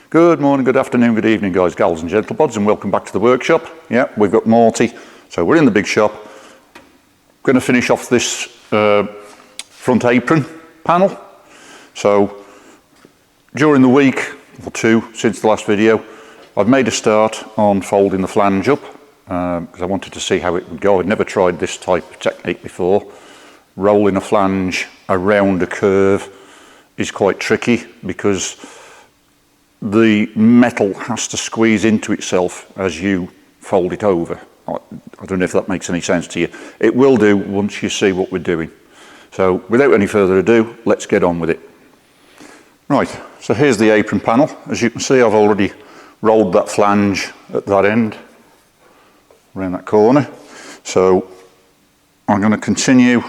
Good morning, good afternoon, good evening guys, gals and gentlebods, and welcome back to the workshop. Yeah, we've got Morty, so we're in the big shop. Going to finish off this front apron panel. So during the week or two since the last video, I've made a start on folding the flange up because I wanted to see how it would go. I'd never tried this type of technique before. Rolling a flange around a curve is quite tricky because the metal has to squeeze into itself as you fold it over. I don't know if that makes any sense to you. It will do once you see what we're doing. So without any further ado, let's get on with it. Right, so here's the apron panel. As you can see, I've already rolled that flange at that end, around that corner. So I'm going to continue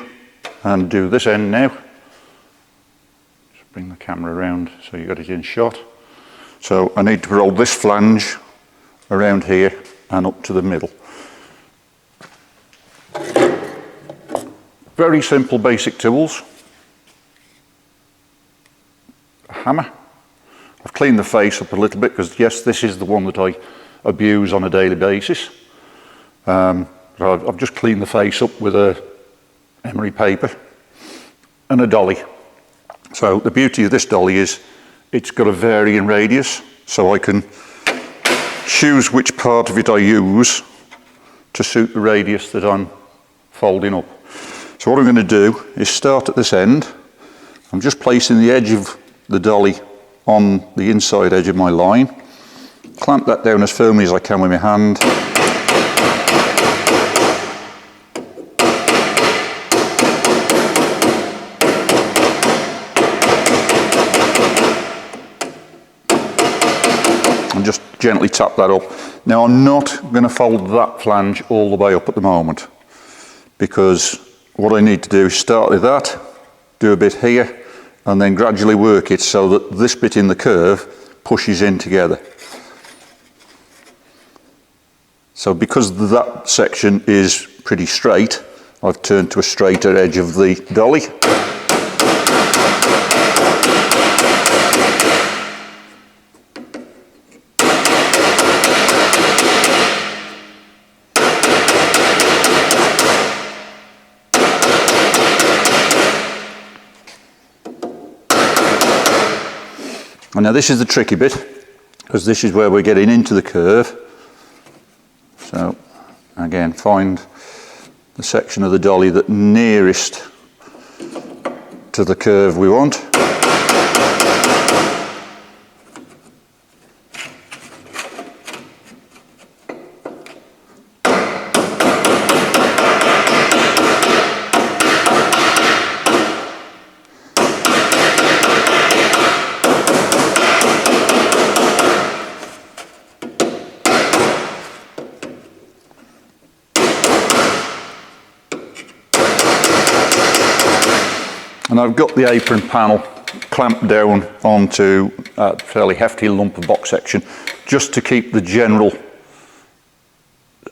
and do this end now. Just bring the camera around so you got it in shot. So I need to roll this flange around here and up to the middle. Very simple basic tools. A hammer. I've cleaned the face up a little bit because yes, this is the one that I abuse on a daily basis. I've just cleaned the face up with a emery paper and a dolly. So the beauty of this dolly is it's got a varying radius, so I can choose which part of it I use to suit the radius that I'm folding up. So what I'm going to do is start at this end. I'm just placing the edge of the dolly on the inside edge of my line. Clamp that down as firmly as I can with my hand. And just gently tap that up. Now I'm not going to fold that flange all the way up at the moment, because what I need to do is start with that, do a bit here, and then gradually work it so that this bit in the curve pushes in together. So because that section is pretty straight, I've turned to a straighter edge of the dolly. And now this is the tricky bit, because this is where we're getting into the curve. So again, find the section of the dolly that nearest to the curve we want. And I've got the apron panel clamped down onto a fairly hefty lump of box section just to keep the general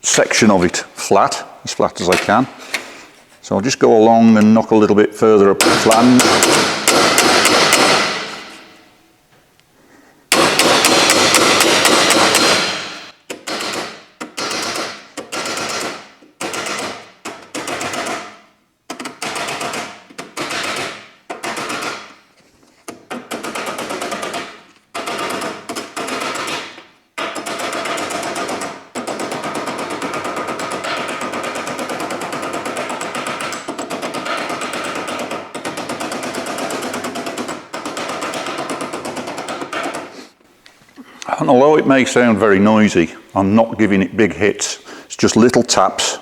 section of it flat as I can. So I'll just go along and knock a little bit further up the flange. And although it may sound very noisy, I'm not giving it big hits. It's just little taps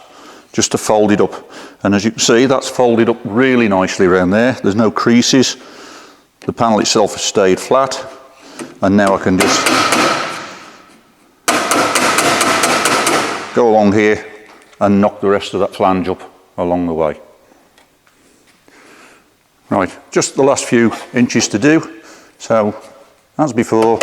just to fold it up. And as you can see, that's folded up really nicely around there. There's no creases. The panel itself has stayed flat. And now I can just go along here and knock the rest of that flange up along the way. Right, just the last few inches to do. So, as before,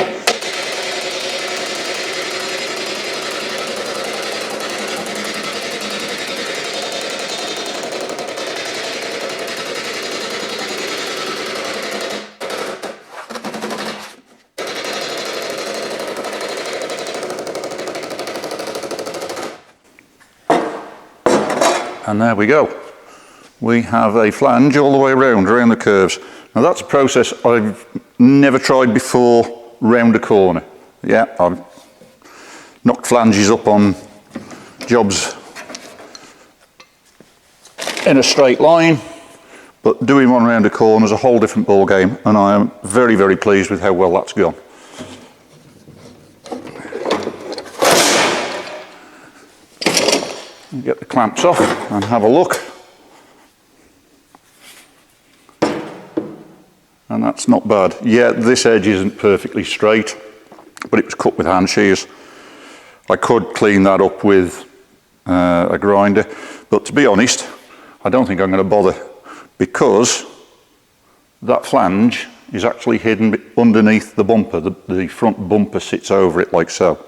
and there we go. We have a flange all the way around the curves. Now that's a process I've never tried before round a corner. Yeah, I've knocked flanges up on jobs in a straight line, but doing one round a corner is a whole different ball game, and I am very, very pleased with how well that's gone. Get the clamps off and have a look. And that's not bad. Yeah, this edge isn't perfectly straight, but it was cut with hand shears. I could clean that up with a grinder, but to be honest, I don't think I'm going to bother, because that flange is actually hidden underneath the bumper. The front bumper sits over it like so.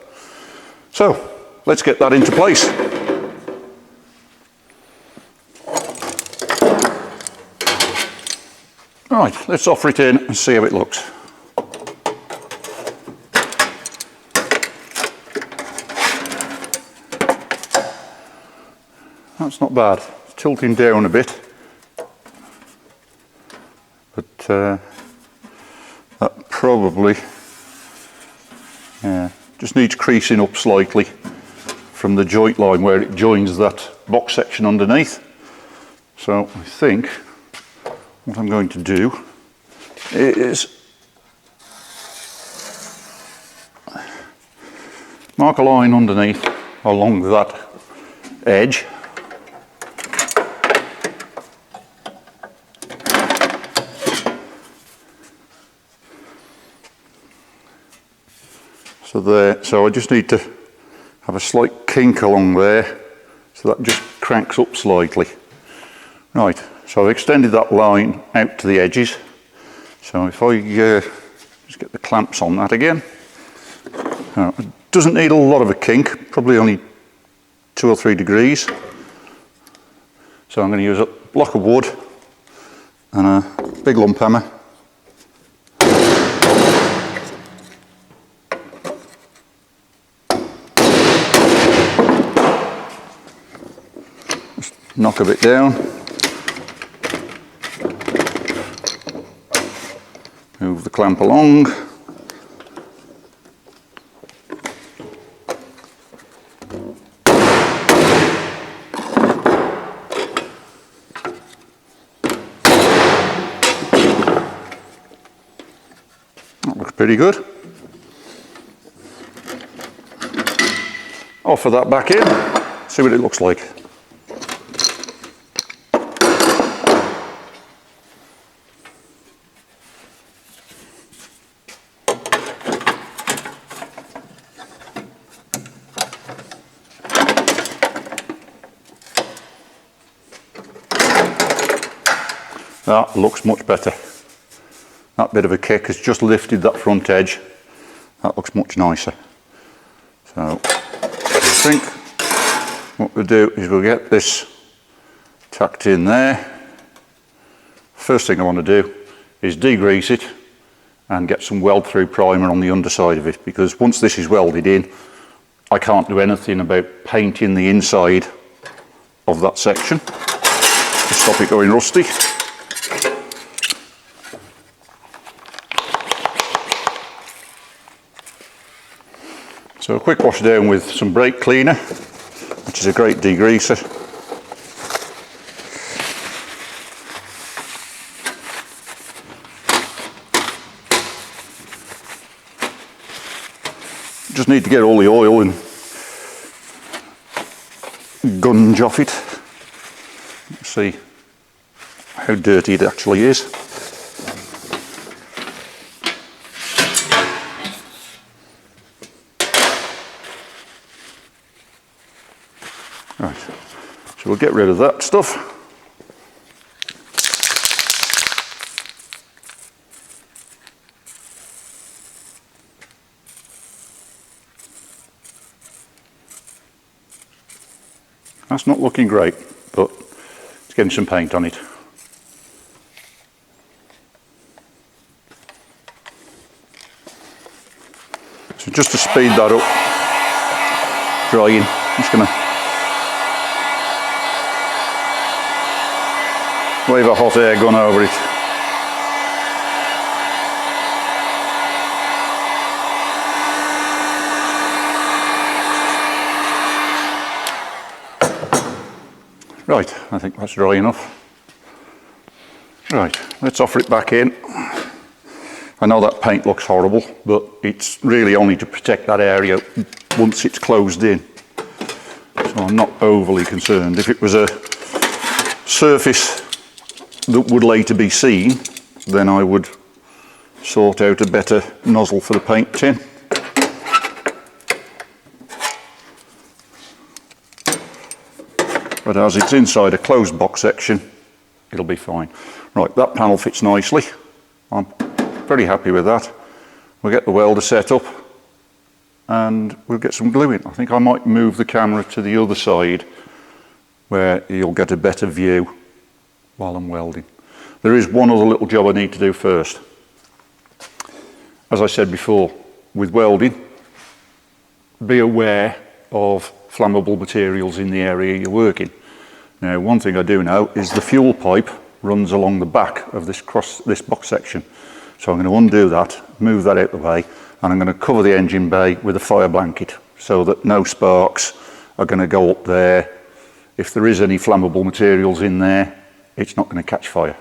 So, let's get that into place. Right, let's offer it in and see how it looks. That's not bad. It's tilting down a bit, but that probably just needs creasing up slightly from the joint line where it joins that box section underneath. So I think what I'm going to do is mark a line underneath along that edge. So there, so I just need to have a slight kink along there, so that just cranks up slightly. Right. So I've extended that line out to the edges. So if I just get the clamps on that again. It doesn't need a lot of a kink, probably only 2 or 3 degrees. So I'm going to use a block of wood and a big lump hammer. Just knock a bit down. Move the clamp along. That looks pretty good. Offer that back in, see what it looks like. That looks much better. That bit of a kick has just lifted that front edge. That looks much nicer. So I think what we'll do is we'll get this tacked in there. First thing I want to do is degrease it and get some weld through primer on the underside of it, because once this is welded in, I can't do anything about painting the inside of that section to stop it going rusty. So a quick wash down with some brake cleaner, which is a great degreaser. Just need to get all the oil and gunge off it. Let's see how dirty it actually is. Right. So we'll get rid of that stuff. That's not looking great, but it's getting some paint on it. So just to speed that up, drying, I'm just going to wave a hot air gun over it. Right, I think that's dry enough. Right, let's offer it back in. I know that paint looks horrible, but it's really only to protect that area once it's closed in. So I'm not overly concerned. If it was a surface that would later be seen, then I would sort out a better nozzle for the paint tin. But as it's inside a closed box section, it'll be fine. Right, that panel fits nicely. I'm very happy with that. We'll get the welder set up and we'll get some glue in. I think I might move the camera to the other side where you'll get a better view while I'm welding. There is one other little job I need to do first. As I said before, with welding, be aware of flammable materials in the area you're working. Now, one thing I do know is the fuel pipe runs along the back of this box section. So I'm going to undo that, move that out the way, and I'm going to cover the engine bay with a fire blanket so that no sparks are going to go up there. If there is any flammable materials in there, it's not going to catch fire.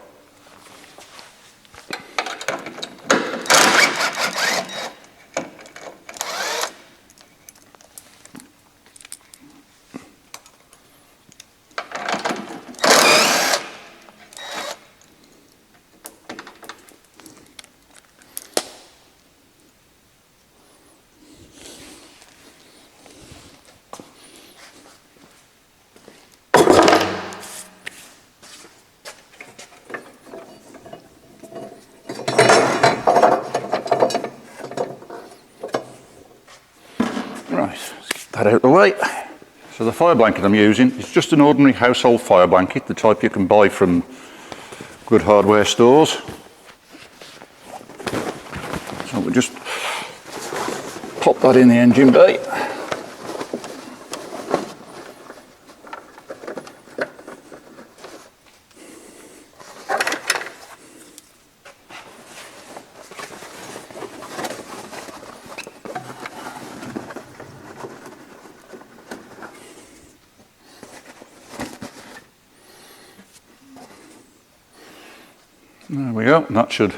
Right, let's get that out of the way. So the fire blanket I'm using is just an ordinary household fire blanket, the type you can buy from good hardware stores. So we'll just pop that in the engine bay. There we go, that should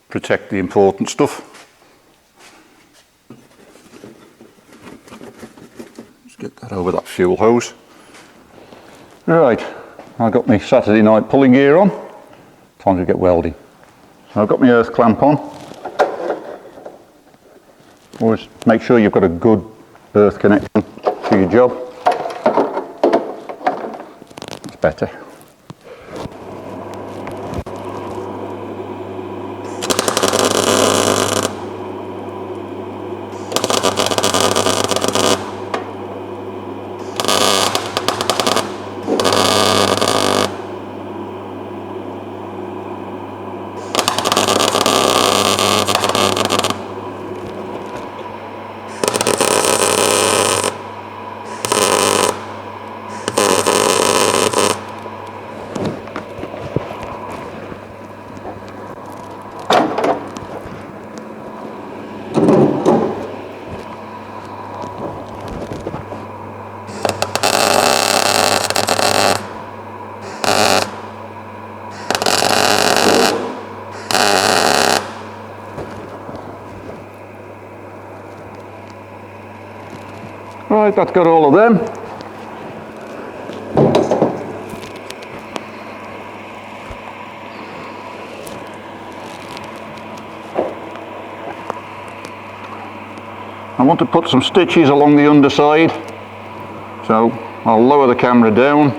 protect the important stuff. Just get that over that fuel hose. Right, I've got my Saturday night pulling gear on. Time to get welding. So I've got my earth clamp on. Always make sure you've got a good earth connection to your job. It's better. Right, that's got all of them. I want to put some stitches along the underside, so I'll lower the camera down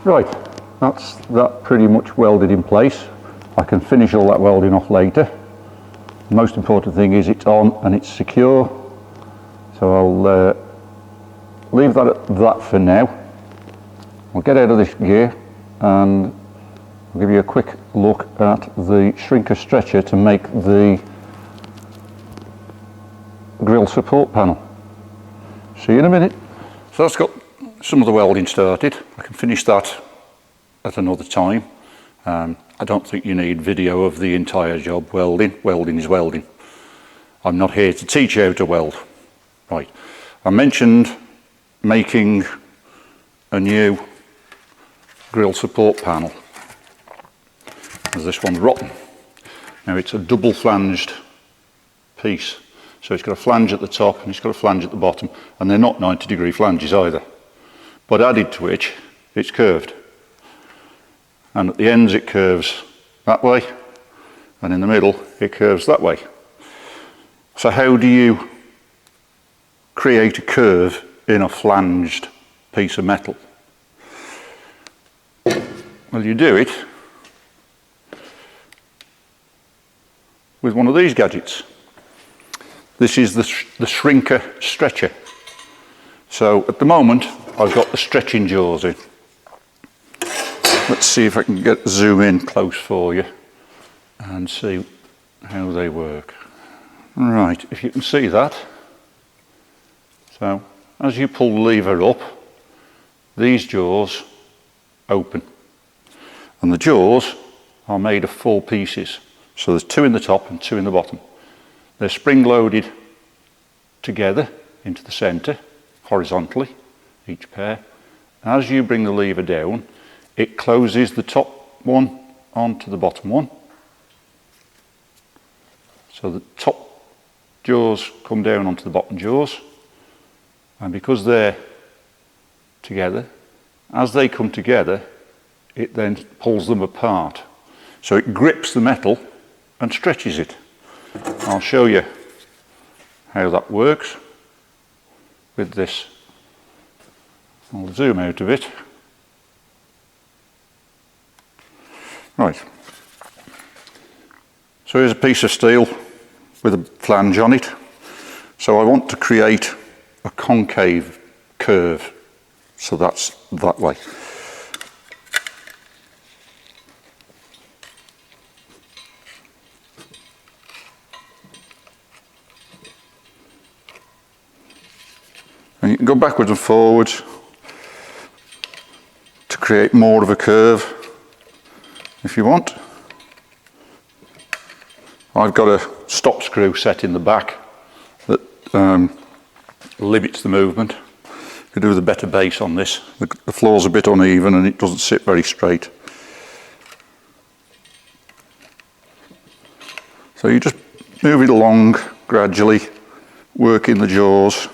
Right, that's that pretty much welded in place. I can finish all that welding off later. The most important thing is it's on and it's secure. So I'll leave that at that for now. I'll get out of this gear and I'll give you a quick look at the shrinker stretcher to make the grill support panel. See you in a minute. So that's got some of the welding started. I can finish that at another time. I don't think you need video of the entire job. Welding is welding. I'm not here to teach you how to weld. Right, I mentioned making a new grill support panel. As this one's rotten. Now it's a double flanged piece. So it's got a flange at the top and it's got a flange at the bottom, and they're not 90-degree flanges either. But added to which, it's curved. And at the ends it curves that way, and in the middle it curves that way. So how do you create a curve in a flanged piece of metal? Well, you do it with one of these gadgets. This is the shrinker stretcher. So at the moment I've got the stretching jaws in. Let's see if I can zoom in close for you and see how they work. Right, if you can see that. So as you pull the lever up, these jaws open. And the jaws are made of 4 pieces. So there's 2 in the top and 2 in the bottom. They're spring loaded together into the centre, horizontally, each pair. As you bring the lever down, it closes the top one onto the bottom one. So the top jaws come down onto the bottom jaws. And because they're together, as they come together, it then pulls them apart. So it grips the metal and stretches it. I'll show you how that works with this. I'll zoom out of it. Right. So here's a piece of steel with a flange on it. So I want to create a concave curve. So that's that way. And you can go backwards and forwards to create more of a curve if you want. I've got a stop screw set in the back that limits the movement. You do with a better base on this. The floor's a bit uneven and it doesn't sit very straight. So you just move it along gradually, working the jaws.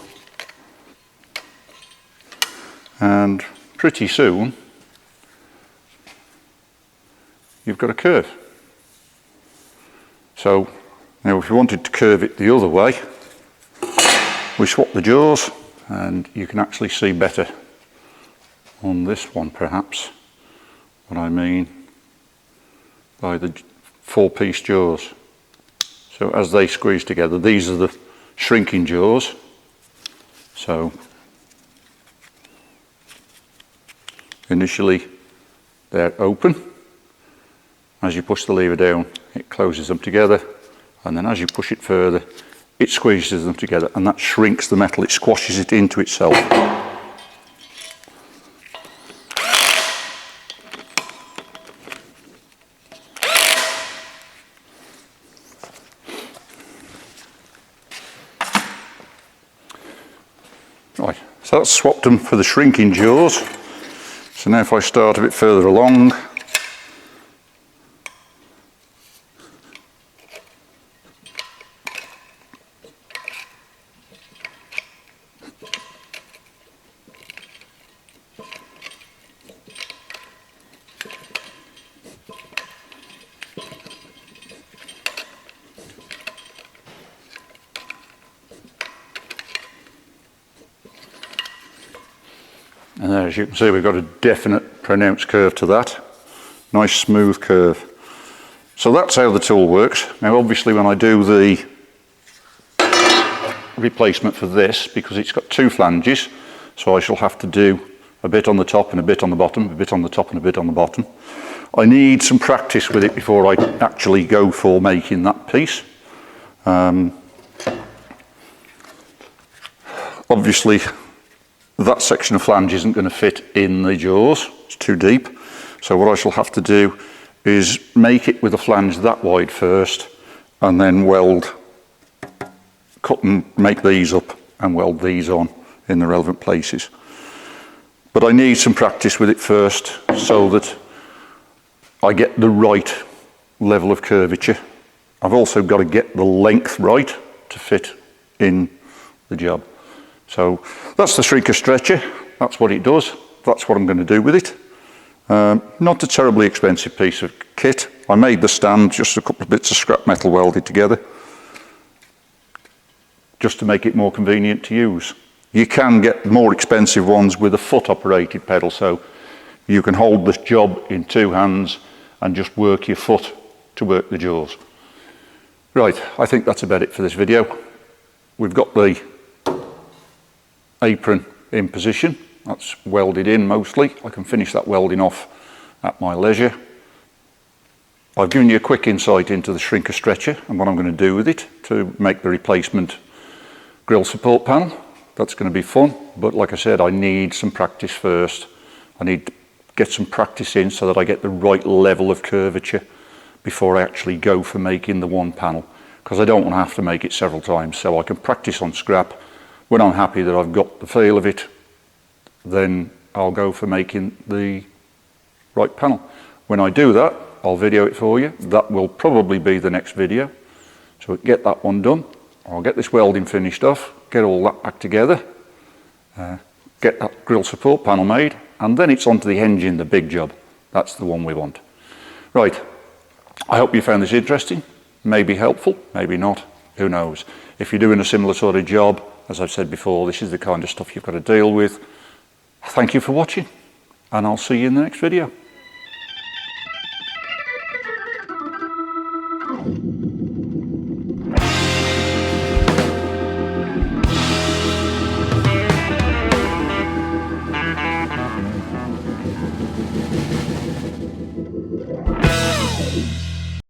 And pretty soon, you've got a curve. So now if you wanted to curve it the other way, we swap the jaws and you can actually see better on this one perhaps what I mean by the 4-piece jaws. So as they squeeze together, these are the shrinking jaws. So initially they're open. As you push the lever down, it closes them together, and then as you push it further, it squeezes them together, and that shrinks the metal, it squashes it into itself. Right, so that's swapped them for the shrinking jaws. So now if I start a bit further along, and there, as you can see, we've got a definite pronounced curve to that. Nice smooth curve. So that's how the tool works. Now obviously when I do the replacement for this, because it's got two flanges, so I shall have to do a bit on the top and a bit on the bottom, a bit on the top and a bit on the bottom. I need some practice with it before I actually go for making that piece. Obviously that section of flange isn't going to fit in the jaws, it's too deep. So what I shall have to do is make it with a flange that wide first, and then weld, cut and make these up and weld these on in the relevant places. But I need some practice with it first so that I get the right level of curvature. I've also got to get the length right to fit in the job. So that's the shrinker stretcher, that's what it does, that's what I'm going to do with it. Not a terribly expensive piece of kit. I made the stand, just a couple of bits of scrap metal welded together, just to make it more convenient to use. You can get more expensive ones with a foot operated pedal, so you can hold this job in two hands and just work your foot to work the jaws. Right, I think that's about it for this video. We've got the apron in position, that's welded in mostly. I can finish that welding off at my leisure. I've given you a quick insight into the shrinker stretcher and what I'm going to do with it to make the replacement grill support panel. That's going to be fun, but like I said, I need some practice first. I need to get some practice in so that I get the right level of curvature before I actually go for making the one panel, because I don't want to have to make it several times. So I can practice on scrap. When I'm happy that I've got the feel of it, then I'll go for making the right panel. When I do that, I'll video it for you. That will probably be the next video. So get that one done. I'll get this welding finished off, get all that back together, get that grill support panel made, and then it's onto the engine, the big job. That's the one we want. Right, I hope you found this interesting, maybe helpful, maybe not, who knows. If you're doing a similar sort of job, as I've said before, this is the kind of stuff you've got to deal with. Thank you for watching, and I'll see you in the next video.